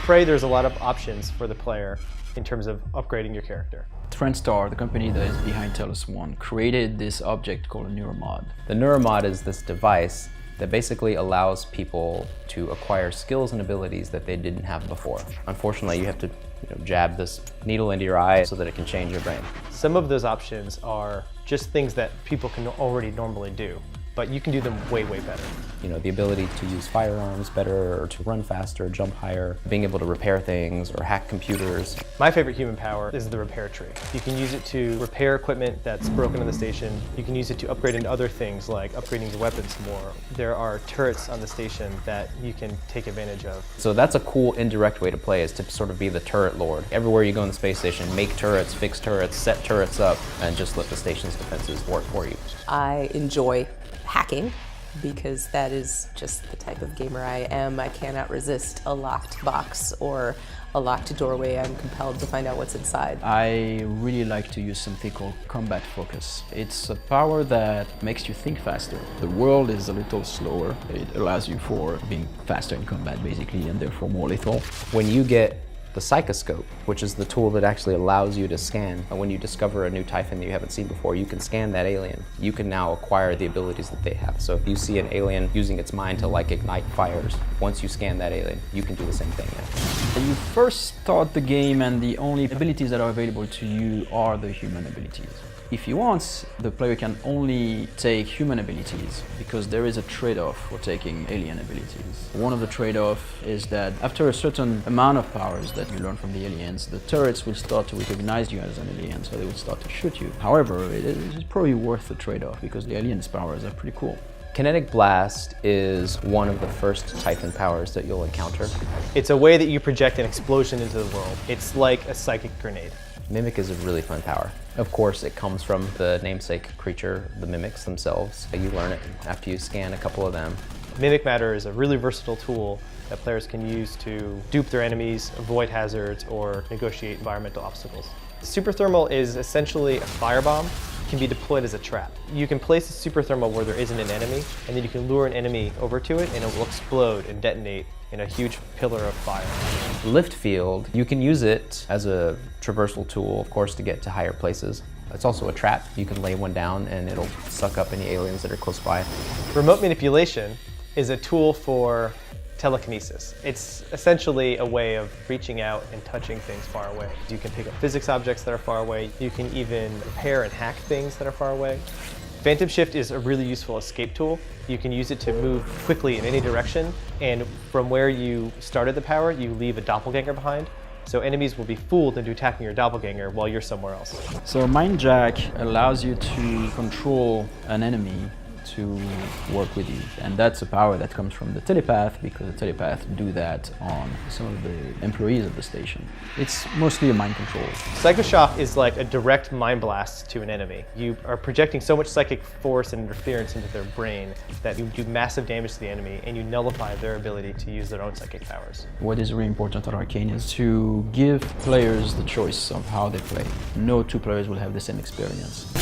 Prey, there's a lot of options for the player in terms of upgrading your character. Trendstar, the company that is behind Talos I, created this object called a neuromod. The neuromod is this device that basically allows people to acquire skills and abilities that they didn't have before. Unfortunately, you have to jab this needle into your eye so that it can change your brain. Some of those options are just things that people can already normally do, but you can do them way, way better. The ability to use firearms better, or to run faster, jump higher, being able to repair things or hack computers. My favorite human power is the repair tree. You can use it to repair equipment that's broken in the station. You can use it to upgrade into other things like upgrading your weapons more. There are turrets on the station that you can take advantage of. So that's a cool indirect way to play, is to sort of be the turret lord. Everywhere you go in the space station, make turrets, fix turrets, set turrets up, and just let the station's defenses work for you. I enjoy hacking because that is just the type of gamer I am. I cannot resist a locked box or a locked doorway. I'm compelled to find out what's inside. I really like to use something called combat focus. It's a power that makes you think faster. The world is a little slower. It allows you for being faster in combat basically, and therefore more lethal. When you get the psychoscope, which is the tool that actually allows you to scan. And when you discover a new Typhon that you haven't seen before, you can scan that alien. You can now acquire the abilities that they have. So if you see an alien using its mind to ignite fires, once you scan that alien, you can do the same thing now. You first start the game and the only abilities that are available to you are the human abilities. If you want, the player can only take human abilities because there is a trade-off for taking alien abilities. One of the trade-offs is that after a certain amount of powers that you learn from the aliens, the turrets will start to recognize you as an alien, so they will start to shoot you. However, it is probably worth the trade-off because the aliens' powers are pretty cool. Kinetic Blast is one of the first Typhon powers that you'll encounter. It's a way that you project an explosion into the world. It's like a psychic grenade. Mimic is a really fun power. Of course, it comes from the namesake creature, the mimics themselves. You learn it after you scan a couple of them. Mimic Matter is a really versatile tool that players can use to dupe their enemies, avoid hazards, or negotiate environmental obstacles. Super Thermal is essentially a firebomb. It can be deployed as a trap. You can place a super thermal where there isn't an enemy, and then you can lure an enemy over to it, and it will explode and detonate in a huge pillar of fire. Lift Field, you can use it as a traversal tool, of course, to get to higher places. It's also a trap. You can lay one down and it'll suck up any aliens that are close by. Remote Manipulation is a tool for telekinesis. It's essentially a way of reaching out and touching things far away. You can pick up physics objects that are far away. You can even repair and hack things that are far away. Phantom Shift is a really useful escape tool. You can use it to move quickly in any direction, and from where you started the power, you leave a doppelganger behind. So enemies will be fooled into attacking your doppelganger while you're somewhere else. So Mind Jack allows you to control an enemy to work with you. And that's a power that comes from the telepath, because the telepath do that on some of the employees of the station. It's mostly a mind control. Psychoshock is like a direct mind blast to an enemy. You are projecting so much psychic force and interference into their brain that you do massive damage to the enemy and you nullify their ability to use their own psychic powers. What is really important at Arkane is to give players the choice of how they play. No two players will have the same experience.